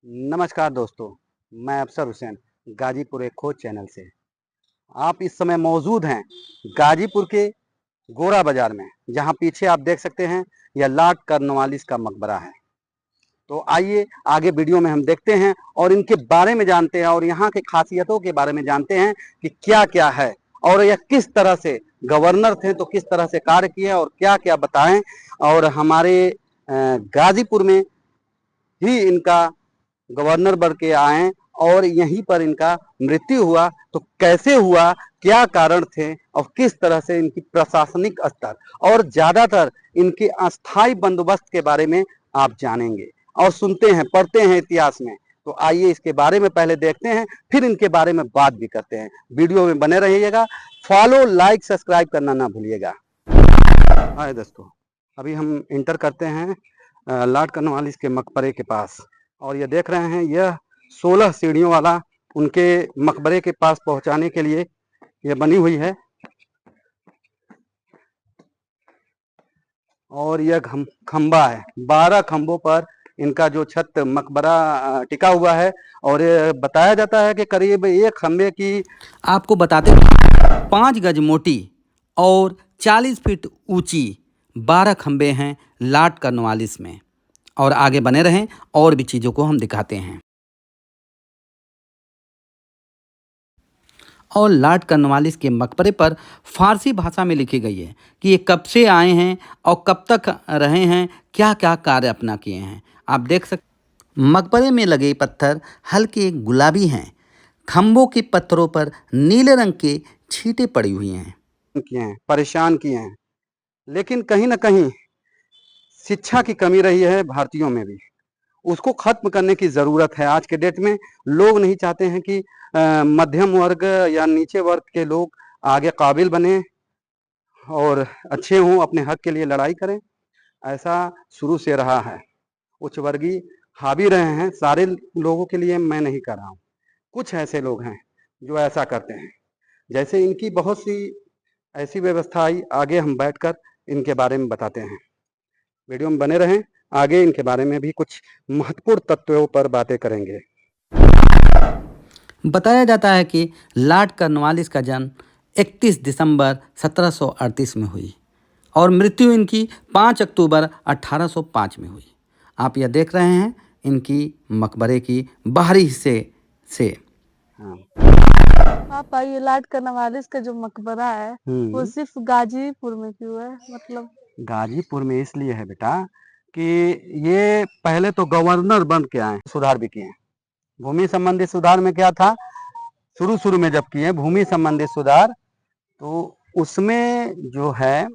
नमस्कार दोस्तों, मैं अफसर हुसैन गाजीपुर एक खोज चैनल से। आप इस समय मौजूद हैं गाजीपुर के गोरा बाजार में, जहां पीछे आप देख सकते हैं यह लॉर्ड कॉर्नवालिस का मकबरा है। तो आइए आगे वीडियो में हम देखते हैं और इनके बारे में जानते हैं और यहाँ की खासियतों के बारे में जानते हैं कि क्या क्या है और यह किस तरह से गवर्नर थे तो किस तरह से कार्य किए और क्या क्या बताएं। और हमारे गाजीपुर में ही इनका गवर्नर बन के आए और यहीं पर इनका मृत्यु हुआ, तो कैसे हुआ, क्या कारण थे और किस तरह से इनकी प्रशासनिक स्तर और ज्यादातर इनके अस्थायी बंदोबस्त के बारे में आप जानेंगे और सुनते हैं, पढ़ते हैं इतिहास में। तो आइए इसके बारे में पहले देखते हैं, फिर इनके बारे में बात भी करते हैं। वीडियो में बने रहिएगा, फॉलो, लाइक, सब्सक्राइब करना ना भूलिएगा। हाय दोस्तों, अभी हम इंटर करते हैं लॉर्ड कॉर्नवालिस के मकबरे के पास और ये देख रहे हैं यह 16 सीढ़ियों वाला उनके मकबरे के पास पहुंचाने के लिए यह बनी हुई है। और यह खंबा है, 12 खंबों पर इनका जो छत मकबरा टिका हुआ है। और ये बताया जाता है कि करीब एक खंबे की, आपको बताते 5 गज मोटी और 40 फीट ऊंची 12 खंबे हैं लॉर्ड कॉर्नवालिस में। और आगे बने रहें, और भी चीज़ों को हम दिखाते हैं। और लॉर्ड कॉर्नवालिस के मकबरे पर फारसी भाषा में लिखी गई है कि ये कब से आए हैं और कब तक रहे हैं, क्या क्या कार्य अपना किए हैं। आप देख सकते मकबरे में लगे पत्थर हल्के गुलाबी हैं। खंभों के पत्थरों पर नीले रंग के छींटे पड़ी हुई हैं। किए हैं, परेशान किए हैं, लेकिन कहीं ना कहीं शिक्षा की कमी रही है भारतीयों में भी। उसको खत्म करने की जरूरत है। आज के डेट में लोग नहीं चाहते हैं कि मध्यम वर्ग या नीचे वर्ग के लोग आगे काबिल बने और अच्छे हों, अपने हक के लिए लड़ाई करें। ऐसा शुरू से रहा है। उच्च वर्गीय हावी रहे हैं, सारे लोगों के लिए मैं नहीं कर रहा हूँ। कुछ ऐसे लोग हैं जो ऐसा करते हैं। जैसे इनकी बहुत सी ऐसी व्यवस्था आई, आगे हम बैठकर इनके बारे में बताते हैं। वीडियो में बने रहें, आगे इनके बारे में भी कुछ महत्वपूर्ण तत्वों पर बातें करेंगे। बताया जाता है कि लॉर्ड कॉर्नवालिस का जन्म 31 दिसंबर 1738 में हुई और मृत्यु इनकी 5 अक्टूबर 1805 में हुई। आप यह देख रहे हैं इनकी मकबरे की बाहरी हिस्से से। हाँ। पापा, ये लॉर्ड कॉर्नवालिस का जो मकबरा है वो सिर्फ गाजीपुर में क्यों है? मतलब गाजीपुर में इसलिए है बेटा कि ये पहले तो गवर्नर बन के आए, सुधार भी किए। भूमि संबंधी सुधार में क्या था, शुरू शुरू में जब किए भूमि संबंधी सुधार, तो उसमें जो है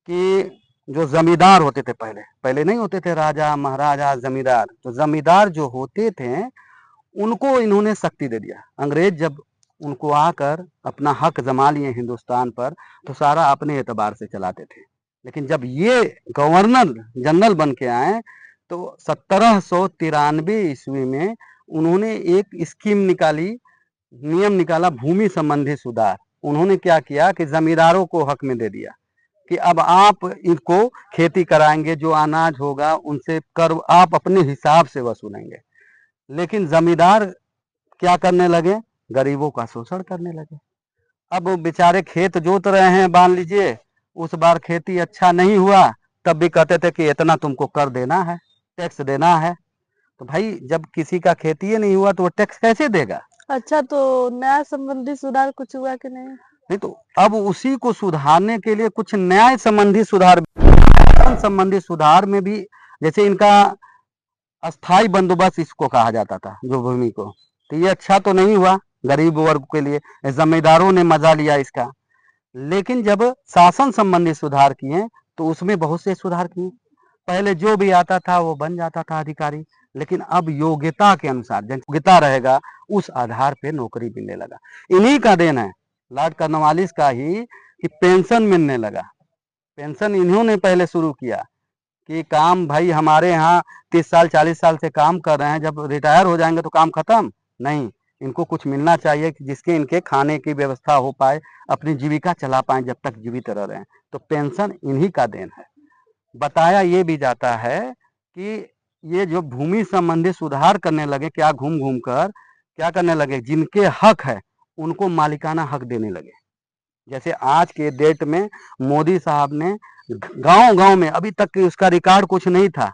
कि जो जमींदार होते थे, पहले पहले नहीं होते थे राजा महाराजा जमींदार, तो जमींदार जो होते थे उनको इन्होंने शक्ति दे दिया। अंग्रेज जब उनको आकर अपना हक जमा लिए हिंदुस्तान पर, तो सारा अपने एतबार से चलाते थे। लेकिन जब ये गवर्नर जनरल बन के आए तो 1793 ईस्वी में उन्होंने एक स्कीम निकाली, नियम निकाला, भूमि संबंधी सुधार। उन्होंने क्या किया कि जमींदारों को हक में दे दिया कि अब आप इनको खेती कराएंगे, जो अनाज होगा उनसे कर आप अपने हिसाब से वसूलेंगे। लेकिन जमींदार क्या करने लगे, गरीबों का शोषण करने लगे। अब वो बेचारे खेत जोत रहे हैं, मान लीजिए उस बार खेती अच्छा नहीं हुआ, तब भी कहते थे कि इतना तुमको कर देना है, टैक्स देना है। तो भाई जब किसी का खेती ही नहीं हुआ तो वो टैक्स कैसे देगा? अच्छा, तो न्याय संबंधी सुधार कुछ हुआ कि नहीं? नहीं, तो अब उसी को सुधारने के लिए कुछ न्याय संबंधी सुधार, संबंधी सुधार में भी, जैसे इनका अस्थाई बंदोबस्त इसको कहा जाता था, जो भूमि को, तो ये अच्छा तो नहीं हुआ गरीब वर्ग के लिए, जमींदारों ने मजा लिया इसका। लेकिन जब शासन संबंधी सुधार किए तो उसमें बहुत से सुधार किए। पहले जो भी आता था वो बन जाता था अधिकारी, लेकिन अब योग्यता के अनुसार, योग्यता रहेगा उस आधार पे नौकरी मिलने लगा। इन्हीं का देन है, लॉर्ड कॉर्नवालिस का ही, कि पेंशन मिलने लगा। पेंशन इन्होंने पहले शुरू किया कि काम, भाई हमारे यहाँ 30 साल 40 साल से काम कर रहे हैं, जब रिटायर हो जाएंगे तो काम खत्म नहीं, इनको कुछ मिलना चाहिए कि जिसके इनके खाने की व्यवस्था हो पाए, अपनी जीविका चला पाए जब तक जीवित रह रहे हैं। तो पेंशन इन्हीं का देन है। बताया ये भी जाता है कि ये जो भूमि संबंधी सुधार करने लगे, क्या घूम घूम कर क्या करने लगे, जिनके हक है उनको मालिकाना हक देने लगे। जैसे आज के डेट में मोदी साहब ने गांव गांव में, अभी तक उसका रिकॉर्ड कुछ नहीं था,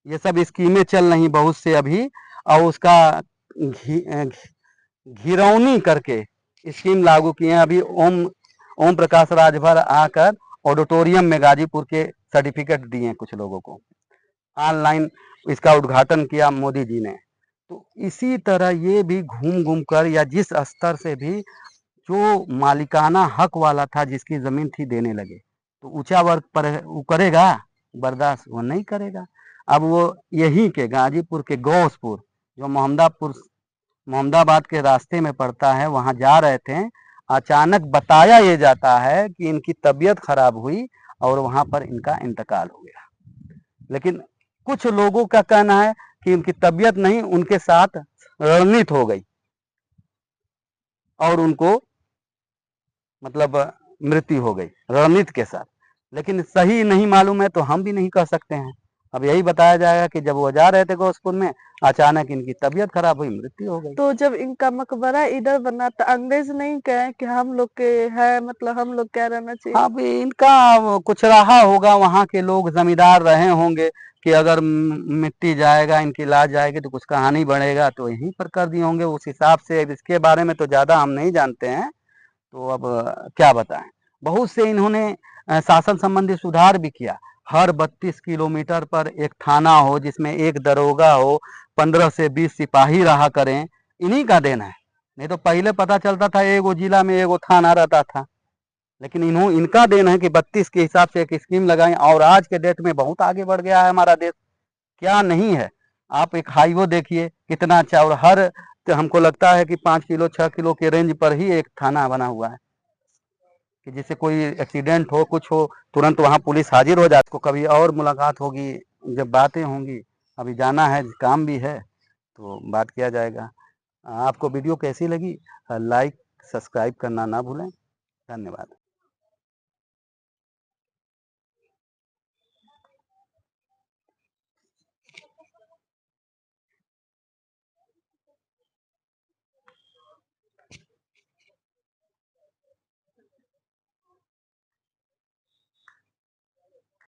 ये सब स्कीमें चल रही बहुत से अभी, और उसका घिरौनी करके स्कीम लागू किए हैं। अभी ओम प्रकाश राजभर आकर ऑडिटोरियम में गाजीपुर के सर्टिफिकेट दिए हैं कुछ लोगों को, ऑनलाइन इसका उद्घाटन किया मोदी जी ने। तो इसी तरह ये भी घूम घूम कर, या जिस स्तर से भी जो मालिकाना हक वाला था, जिसकी जमीन थी, देने लगे, तो ऊंचा वर्ग पर वो करेगा बर्दाश्त? वो नहीं करेगा। अब वो यहीं के गाजीपुर के गौसपुर, जो मोहम्मदाबाद के रास्ते में पड़ता है, वहां जा रहे थे, अचानक बताया ये जाता है कि इनकी तबीयत खराब हुई और वहां पर इनका इंतकाल हो गया। लेकिन कुछ लोगों का कहना है कि उनकी तबीयत नहीं, उनके साथ रणनीति हो गई और उनको मतलब मृत्यु हो गई रणनीति के साथ। लेकिन सही नहीं मालूम है तो हम भी नहीं कह सकते हैं। अब यही बताया जाएगा कि जब वो जा रहे थे गोसपुर में, अचानक इनकी तबीयत खराब हुई, मृत्यु हो गई। तो जब इनका मकबरा इधर बना तो अंग्रेज नहीं कहे कि हम लोग के है, मतलब हम लोग क्या रहना चाहिए? अब इनका कुछ रहा होगा, वहाँ के लोग जमींदार रहे होंगे कि अगर मिट्टी जाएगा, इनकी लाश जाएगी तो कुछ कहानी बढ़ेगा, तो यहीं पर कर दिए होंगे उस हिसाब से। इसके बारे में तो ज्यादा हम नहीं जानते हैं, तो अब क्या बताएं। बहुत से इन्होंने शासन संबंधी सुधार भी किया। हर 32 किलोमीटर पर एक थाना हो, जिसमें एक दरोगा हो, 15 से 20 सिपाही रहा करें, इन्हीं का देन है। नहीं तो पहले पता चलता था एगो जिला में एगो थाना रहता था, लेकिन इनका देन है कि 32 के हिसाब से एक स्कीम लगाएं। और आज के डेट में बहुत आगे बढ़ गया है हमारा देश, क्या नहीं है। आप एक हाईवे देखिए कितना अच्छा, और हर, तो हमको लगता है कि 5 किलो 6 किलो के रेंज पर ही एक थाना बना हुआ है कि जिससे कोई एक्सीडेंट हो, कुछ हो, तुरंत वहाँ पुलिस हाजिर हो जाती। तो कभी और मुलाकात होगी, जब बातें होंगी। अभी जाना है, काम भी है, तो बात किया जाएगा। आपको वीडियो कैसी लगी? लाइक सब्सक्राइब करना ना भूलें। धन्यवाद।